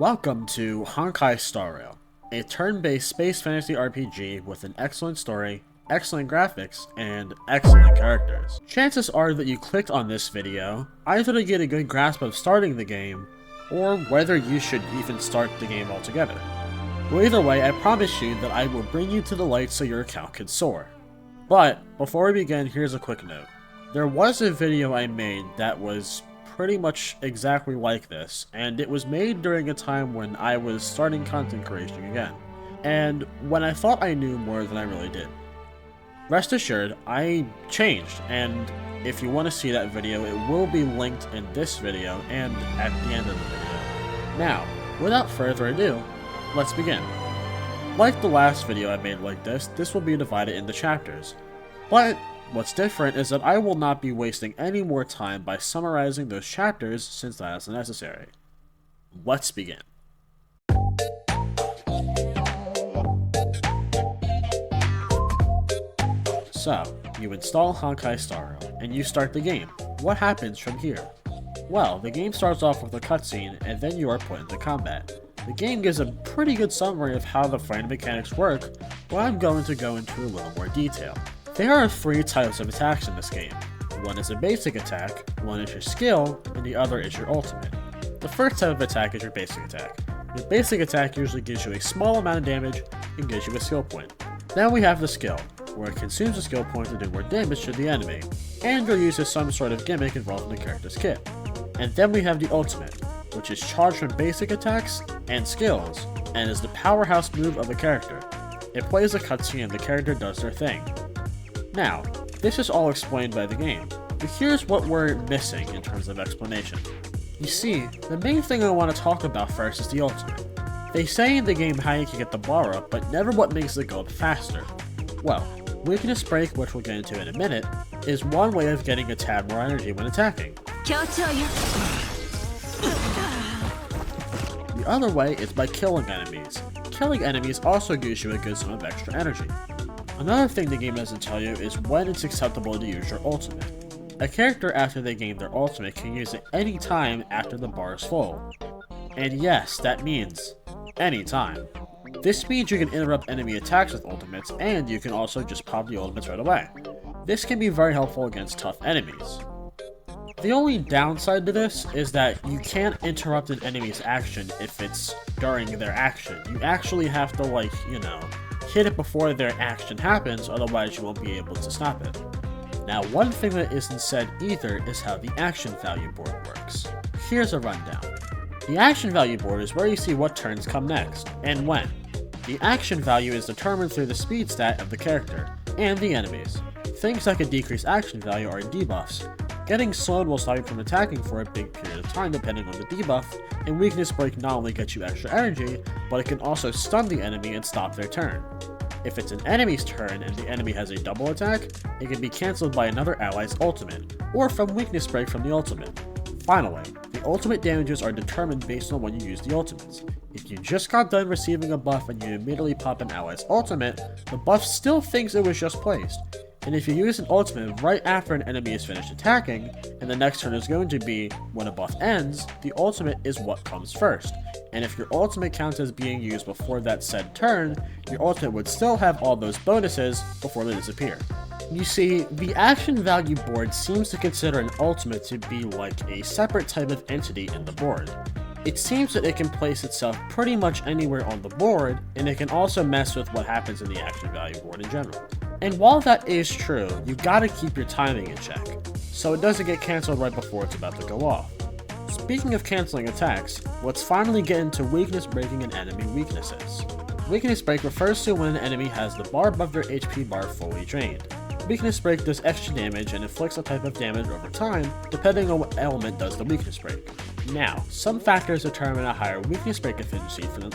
Welcome to Honkai Star Rail, a turn-based space fantasy RPG with an excellent story, excellent graphics, and excellent characters. Chances are that you clicked on this video either to get a good grasp of starting the game, or whether you should even start the game altogether. Well, either way, I promise you that I will bring you to the light so your account can soar. But, before we begin, here's a quick note. There was a video I made that was pretty much exactly like this, and it was made during a time when I was starting content creation again, and when I thought I knew more than I really did. Rest assured, I changed, and if you want to see that video, it will be linked in this video and at the end of the video. Now, without further ado, let's begin. Like the last video I made like this will be divided into chapters, but what's different is that I will not be wasting any more time by summarizing those chapters since that is unnecessary. Let's begin. So, you install Honkai Star Rail, and you start the game. What happens from here? Well, the game starts off with a cutscene, and then you are put into combat. The game gives a pretty good summary of how the fighting mechanics work, but I'm going to go into a little more detail. There are three types of attacks in this game. One is a basic attack, one is your skill, and the other is your ultimate. The first type of attack is your basic attack. Your basic attack usually gives you a small amount of damage and gives you a skill point. Then we have the skill, where it consumes a skill point to do more damage to the enemy, and or uses some sort of gimmick involved in the character's kit. And then we have the ultimate, which is charged from basic attacks and skills, and is the powerhouse move of the character. It plays a cutscene and the character does their thing. Now, this is all explained by the game, but here's what we're missing in terms of explanation. You see, the main thing I want to talk about first is the ultimate. They say in the game how you can get the bar up, but never what makes it go up faster. Well, weakness break, which we'll get into in a minute, is one way of getting a tad more energy when attacking. The other way is by killing enemies. Killing enemies also gives you a good sum of extra energy. Another thing the game doesn't tell you is when it's acceptable to use your ultimate. A character after they gain their ultimate can use it any time after the bar is full. And yes, that means any time. This means you can interrupt enemy attacks with ultimates, and you can also just pop the ultimates right away. This can be very helpful against tough enemies. The only downside to this is that you can't interrupt an enemy's action if it's during their action. You actually have to, hit it before their action happens, otherwise you won't be able to stop it. Now, one thing that isn't said either is how the action value board works. Here's a rundown. The action value board is where you see what turns come next, and when. The action value is determined through the speed stat of the character, and the enemies. Things that can decrease action value are debuffs. Getting slowed will stop you from attacking for a big period of time depending on the debuff, and weakness break not only gets you extra energy, but it can also stun the enemy and stop their turn. If it's an enemy's turn and the enemy has a double attack, it can be cancelled by another ally's ultimate, or from weakness break from the ultimate. Finally, the ultimate damages are determined based on when you use the ultimates. If you just got done receiving a buff and you immediately pop an ally's ultimate, the buff still thinks it was just placed. And if you use an ultimate right after an enemy is finished attacking, and the next turn is going to be when a buff ends, the ultimate is what comes first. And if your ultimate counts as being used before that said turn, your ultimate would still have all those bonuses before they disappear. You see, the action value board seems to consider an ultimate to be like a separate type of entity in the board. It seems that it can place itself pretty much anywhere on the board, and it can also mess with what happens in the action value board in general. And while that is true, you gotta keep your timing in check, so it doesn't get cancelled right before it's about to go off. Speaking of cancelling attacks, let's finally get into weakness breaking and enemy weaknesses. Weakness break refers to when an enemy has the bar above their HP bar fully drained. Weakness break does extra damage and inflicts a type of damage over time, depending on what element does the weakness break. Now, some factors determine a higher weakness break efficiency for them.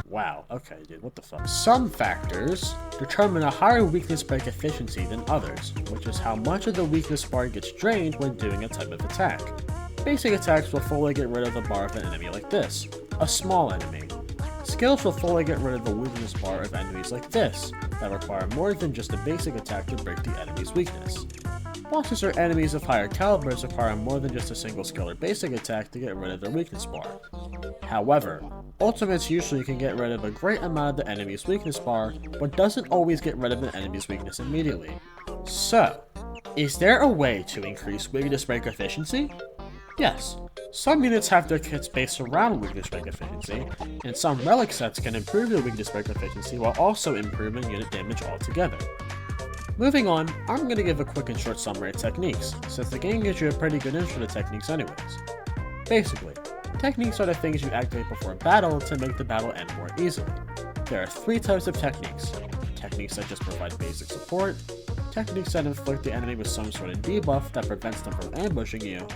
Wow, okay, dude, what the fuck? Some factors determine a higher weakness break efficiency than others, which is how much of the weakness bar gets drained when doing a type of attack. Basic attacks will fully get rid of the bar of an enemy like this, a small enemy. Skills will fully get rid of the weakness bar of enemies like this, that require more than just a basic attack to break the enemy's weakness. Bosses or enemies of higher calibers require more than just a single skill or basic attack to get rid of their weakness bar. However, ultimates usually can get rid of a great amount of the enemy's weakness bar, but doesn't always get rid of the enemy's weakness immediately. So, is there a way to increase weakness break efficiency? Yes. Some units have their kits based around weakness break efficiency, and some relic sets can improve their weakness break efficiency while also improving unit damage altogether. Moving on, I'm going to give a quick and short summary of techniques, since the game gives you a pretty good intro to techniques anyways. Basically, techniques are the things you activate before battle to make the battle end more easily. There are 3 types of techniques: techniques that just provide basic support, techniques that inflict the enemy with some sort of debuff that prevents them from ambushing you,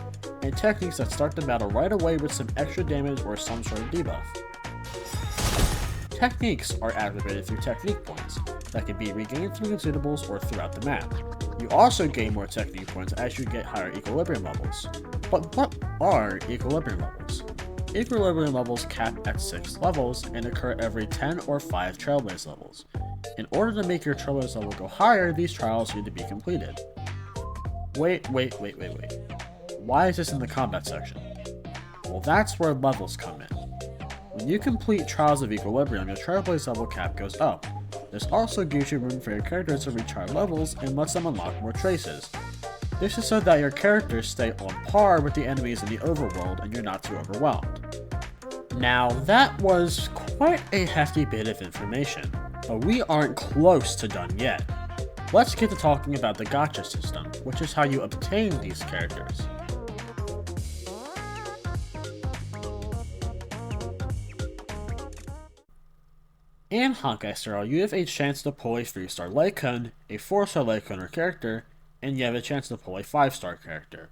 and techniques that start the battle right away with some extra damage or some sort of debuff. Techniques are activated through technique points that can be regained through consumables or throughout the map. You also gain more technique points as you get higher equilibrium levels. But what are equilibrium levels? Equilibrium levels cap at 6 levels and occur every 10 or 5 Trailblaze levels. In order to make your Trailblaze level go higher, these trials need to be completed. Wait. Why is this in the combat section? Well, that's where levels come in. When you complete Trials of Equilibrium, your Trailblaze level cap goes up. This also gives you room for your character to reach higher levels and lets them unlock more traces. This is so that your characters stay on par with the enemies in the overworld and you're not too overwhelmed. Now, that was quite a hefty bit of information, but we aren't close to done yet. Let's get to talking about the Gacha System, which is how you obtain these characters. In Honkai Star, you have a chance to pull a 3-star Lycone, a 4-star Lyconer character, and you have a chance to pull a 5-star character.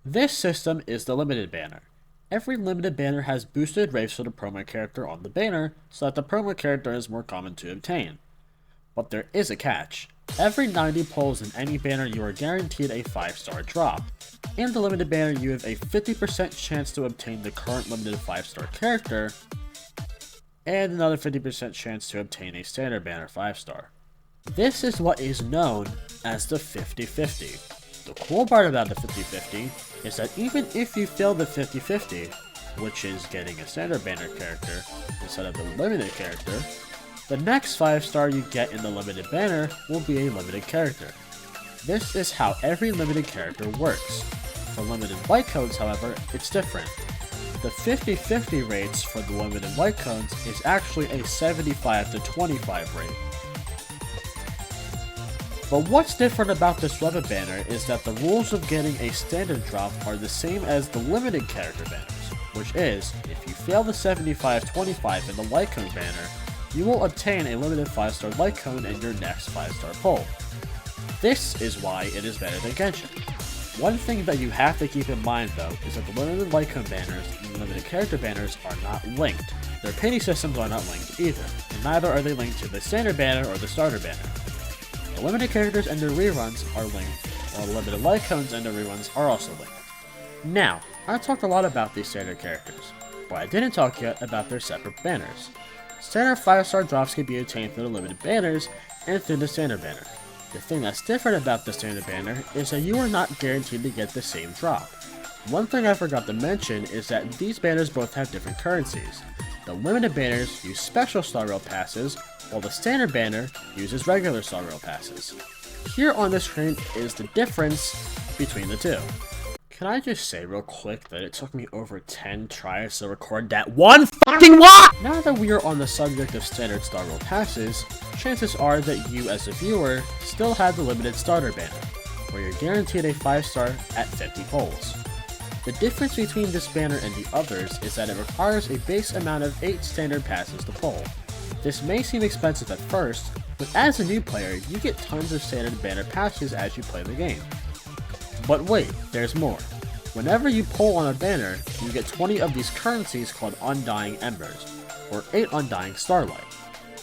This system is the limited banner. Every limited banner has boosted rates for the promo character on the banner, so that the promo character is more common to obtain. But there is a catch. Every 90 pulls in any banner you are guaranteed a 5-star drop. In the limited banner you have a 50% chance to obtain the current limited 5-star character, and another 50% chance to obtain a standard banner 5-star. This is what is known as the 50-50. The cool part about the 50-50 is that even if you fail the 50-50, which is getting a standard banner character instead of the limited character, the next 5-star you get in the limited banner will be a limited character. This is how every limited character works. For limited white codes, however, it's different. The 50-50 rates for the limited white codes is actually a 75-25 rate. But what's different about this limited banner is that the rules of getting a standard drop are the same as the limited character banners, which is, if you fail the 75-25 in the Lycone banner, you will obtain a limited 5-star Lycone in your next 5-star pull. This is why it is better than Genshin. One thing that you have to keep in mind though is that the limited Lycone banners and the limited character banners are not linked. Their pity systems are not linked either, and neither are they linked to the standard banner or the starter banner. The limited characters and their reruns are linked, while the limited Lycones and their reruns are also linked. Now, I talked a lot about these standard characters, but I didn't talk yet about their separate banners. Standard 5-star drops can be obtained through the limited banners and through the standard banner. The thing that's different about the standard banner is that you are not guaranteed to get the same drop. One thing I forgot to mention is that these banners both have different currencies. The limited banners use special Star Rail passes, while the standard banner uses regular Star Rail passes. Here on the screen is the difference between the two. Can I just say real quick that it took me over 10 tries to record that one fucking lot? Now that we are on the subject of standard Star Rail passes, chances are that you as a viewer still have the limited starter banner, where you're guaranteed a 5-star at 50 pulls. The difference between this banner and the others is that it requires a base amount of 8 standard passes to pull. This may seem expensive at first, but as a new player, you get tons of standard banner passes as you play the game. But wait, there's more. Whenever you pull on a banner, you get 20 of these currencies called Undying Embers, or 8 Undying Starlight.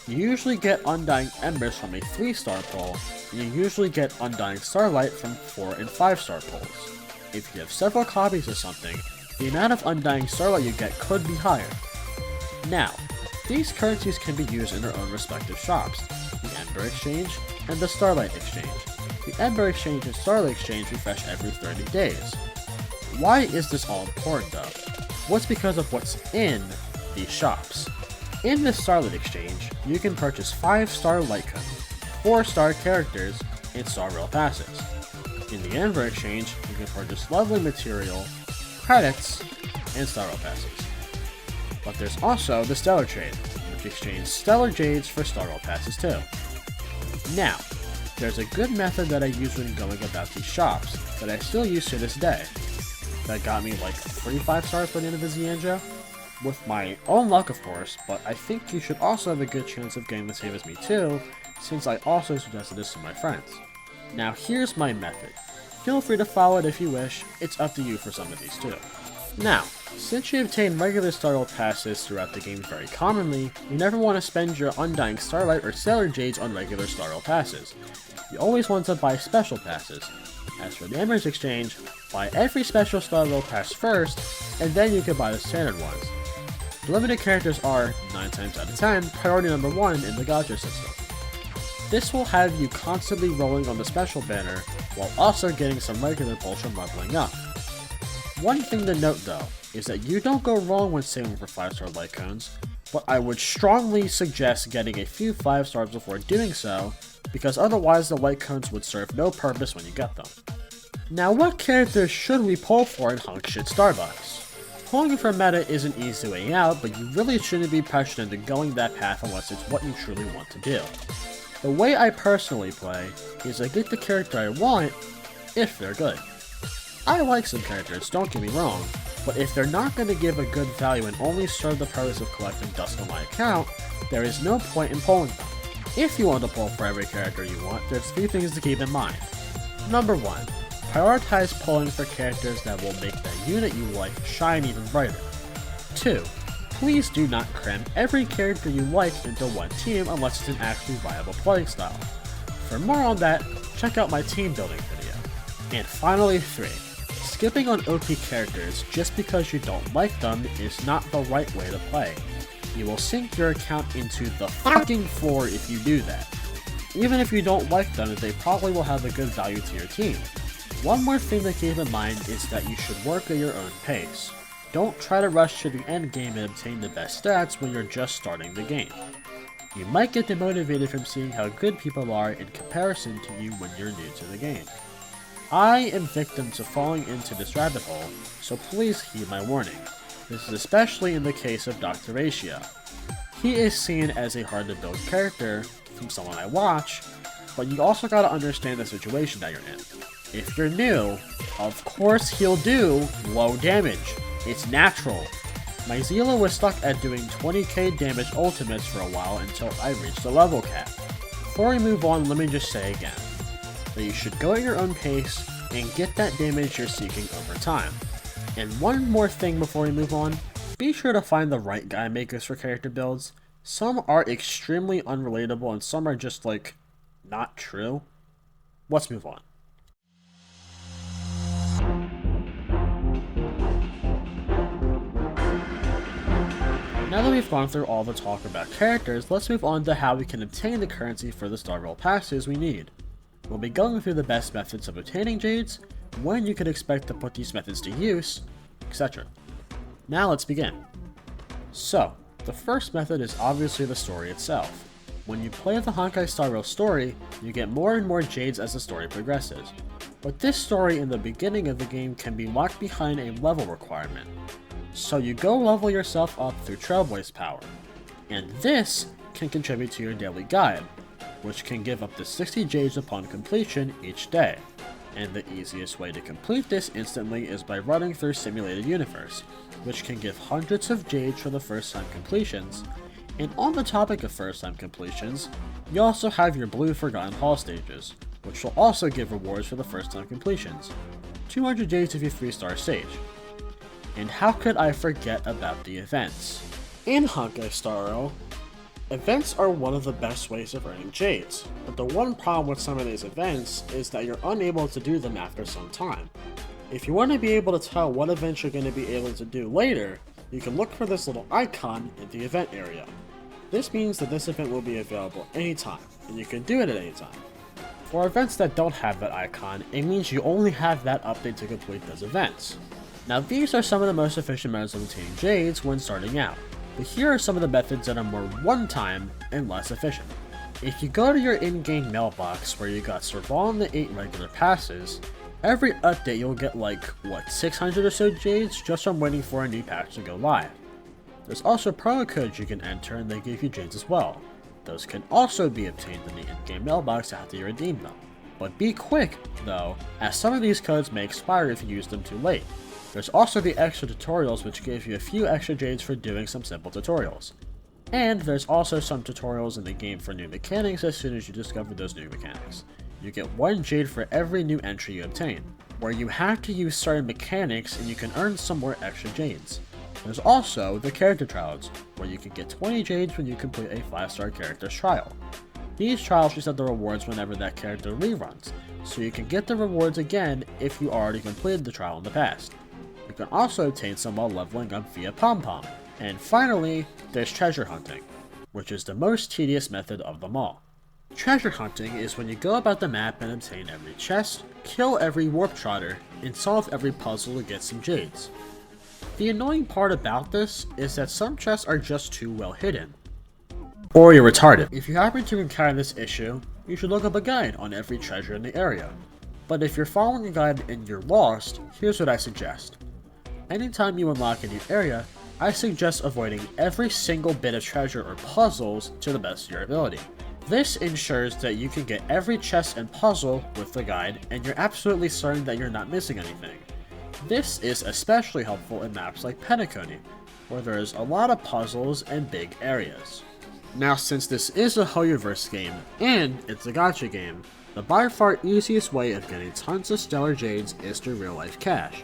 You usually get Undying Embers from a 3-star pull, and you usually get Undying Starlight from 4 and 5-star pulls. If you have several copies of something, the amount of Undying Starlight you get could be higher. Now, these currencies can be used in their own respective shops, the Ember Exchange and the Starlight Exchange. the Ember Exchange and Starlight Exchange refresh every 30 days. Why is this all important though? Well, it's because of what's in these shops. In the Starlight Exchange, you can purchase 5-star light cones, 4-star characters, and Star Rail passes. In the Ember Exchange, you can purchase leveling material, credits, and Star Rail passes. But there's also the Stellar Trade, which exchanges Stellar Jades for Star Rail passes too. Now, there's a good method that I use when going about these shops that I still use to this day. That got me like 35 stars by the end of the Xianzhou. With my own luck of course, but I think you should also have a good chance of getting the same as me too, since I also suggested this to my friends. Now here's my method. Feel free to follow it if you wish, it's up to you for some of these too. Now, since you obtain regular Star Rail passes throughout the game very commonly, you never want to spend your Undying Starlight or Stellar Jades on regular Star Rail passes. You always want to buy special passes. As for the Embers Exchange, buy every special Star Rail pass first, and then you can buy the standard ones. The limited characters are, 9 times out of 10, priority number 1 in the Gacha System. This will have you constantly rolling on the special banner, while also getting some regular pulls from leveling up. One thing to note though, is that you don't go wrong when saving for 5-star light cones, but I would strongly suggest getting a few 5 stars before doing so, because otherwise the light cones would serve no purpose when you get them. Now what characters should we pull for in Hunk Shit Starbucks? Pulling for meta is an easy way out, but you really shouldn't be pressured into going that path unless it's what you truly want to do. The way I personally play is I get the character I want, if they're good. I like some characters, don't get me wrong, but if they're not going to give a good value and only serve the purpose of collecting dust on my account, there is no point in pulling them. If you want to pull for every character you want, there's 3 things to keep in mind. Number 1. Prioritize pulling for characters that will make that unit you like shine even brighter. 2. Please do not cram every character you like into one team unless it's an actually viable playing style. For more on that, check out my team building video. And finally 3. Skipping on OP characters just because you don't like them is not the right way to play. You will sink your account into the fucking floor if you do that. Even if you don't like them, they probably will have a good value to your team. One more thing to keep in mind is that you should work at your own pace. Don't try to rush to the end game and obtain the best stats when you're just starting the game. You might get demotivated from seeing how good people are in comparison to you when you're new to the game. I am victim to falling into this rabbit hole, so please heed my warning. This is especially in the case of Dr. Ratio. He is seen as a hard to build character from someone I watch, but you also gotta understand the situation that you're in. If you're new, of course he'll do low damage. It's natural. My Zila was stuck at doing 20k damage ultimates for a while until I reached the level cap. Before we move on, let me just say again, that you should go at your own pace and get that damage you're seeking over time. And one more thing before we move on, be sure to find the right guy makers for character builds. Some are extremely unrelatable and some are just like, not true. Let's move on. Now that we've gone through all the talk about characters, let's move on to how we can obtain the currency for the Star Rail passes we need. We'll be going through the best methods of obtaining Jades, when you can expect to put these methods to use, etc. Now let's begin. So, the first method is obviously the story itself. When you play the Honkai Star Rail story, you get more and more Jades as the story progresses. But this story in the beginning of the game can be locked behind a level requirement. So you go level yourself up through Trailboy's power, and this can contribute to your daily guide, which can give up to 60 Jades upon completion each day. And the easiest way to complete this instantly is by running through Simulated Universe, which can give hundreds of Jades for the first time completions. And on the topic of first time completions, you also have your Blue Forgotten Hall stages, which will also give rewards for the first time completions. 200 Jades if you 3-star stage. And how could I forget about the events? In Honkai Star Rail, events are one of the best ways of earning Jades, but the one problem with some of these events is that you're unable to do them after some time. If you want to be able to tell what events you're going to be able to do later, you can look for this little icon in the event area. This means that this event will be available anytime, and you can do it at any time. For events that don't have that icon, it means you only have that update to complete those events. Now these are some of the most efficient methods of obtaining Jades when starting out, but here are some of the methods that are more one-time and less efficient. If you go to your in-game mailbox where you got Serval and the 8 regular passes, every update you'll get like, 600 or so Jades just from waiting for a new patch to go live. There's also promo codes you can enter and they give you Jades as well. Those can also be obtained in the in-game mailbox after you redeem them. But be quick, though, as some of these codes may expire if you use them too late. There's also the extra tutorials which give you a few extra Jades for doing some simple tutorials. And there's also some tutorials in the game for new mechanics as soon as you discover those new mechanics. You get 1 Jade for every new entry you obtain, where you have to use certain mechanics and you can earn some more extra Jades. There's also the character trials, where you can get 20 Jades when you complete a 5-star character's trial. These trials reset the rewards whenever that character reruns, so you can get the rewards again if you already completed the trial in the past. You can also obtain some while leveling up via Pom-Pom. And finally, there's treasure hunting, which is the most tedious method of them all. Treasure hunting is when you go about the map and obtain every chest, kill every warp trotter, and solve every puzzle to get some Jades. The annoying part about this is that some chests are just too well hidden. Or you're retarded. If you happen to encounter this issue, you should look up a guide on every treasure in the area. But if you're following a guide and you're lost, here's what I suggest. Anytime you unlock a new area, I suggest avoiding every single bit of treasure or puzzles to the best of your ability. This ensures that you can get every chest and puzzle with the guide and you're absolutely certain that you're not missing anything. This is especially helpful in maps like Penacony, where there is a lot of puzzles and big areas. Now since this is a HOYO-verse game, and it's a gacha game, the by far easiest way of getting tons of stellar Jades is through real life cash.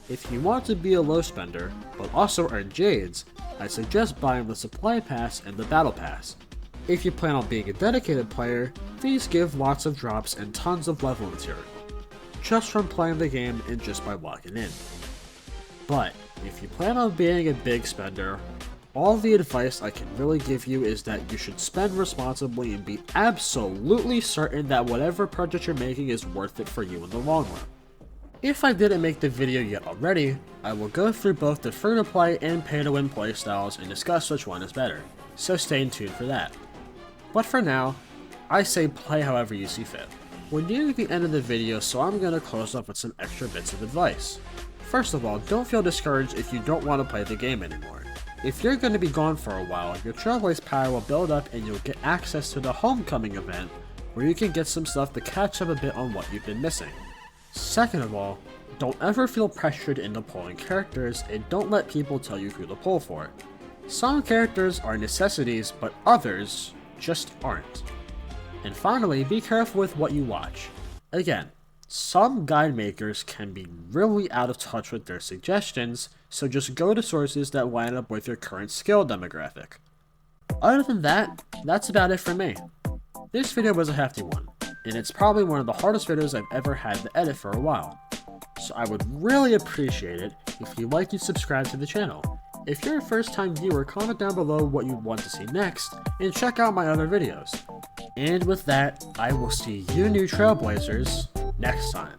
If you want to be a low spender, but also earn Jades, I suggest buying the Supply Pass and the Battle Pass. If you plan on being a dedicated player, these give lots of drops and tons of level material, just from playing the game and just by walking in. But if you plan on being a big spender, all the advice I can really give you is that you should spend responsibly and be absolutely certain that whatever purchase you're making is worth it for you in the long run. If I didn't make the video yet already, I will go through both the free-to-play and pay-to-win playstyles and discuss which one is better, so stay tuned for that. But for now, I say play however you see fit. We're nearing the end of the video, so I'm going to close up with some extra bits of advice. First of all, don't feel discouraged if you don't want to play the game anymore. If you're going to be gone for a while, your Trailblaze power will build up and you'll get access to the Homecoming event, where you can get some stuff to catch up a bit on what you've been missing. Second of all, don't ever feel pressured into pulling characters and don't let people tell you who to pull for. Some characters are necessities, but others just aren't. And finally, be careful with what you watch. Again, some guide makers can be really out of touch with their suggestions, so just go to sources that line up with your current skill demographic. Other than that, that's about it for me. This video was a hefty one, and it's probably one of the hardest videos I've ever had to edit for a while. So I would really appreciate it if you'd like to subscribe to the channel. If you're a first time viewer, comment down below what you want to see next, and check out my other videos. And with that, I will see you new Trailblazers next time.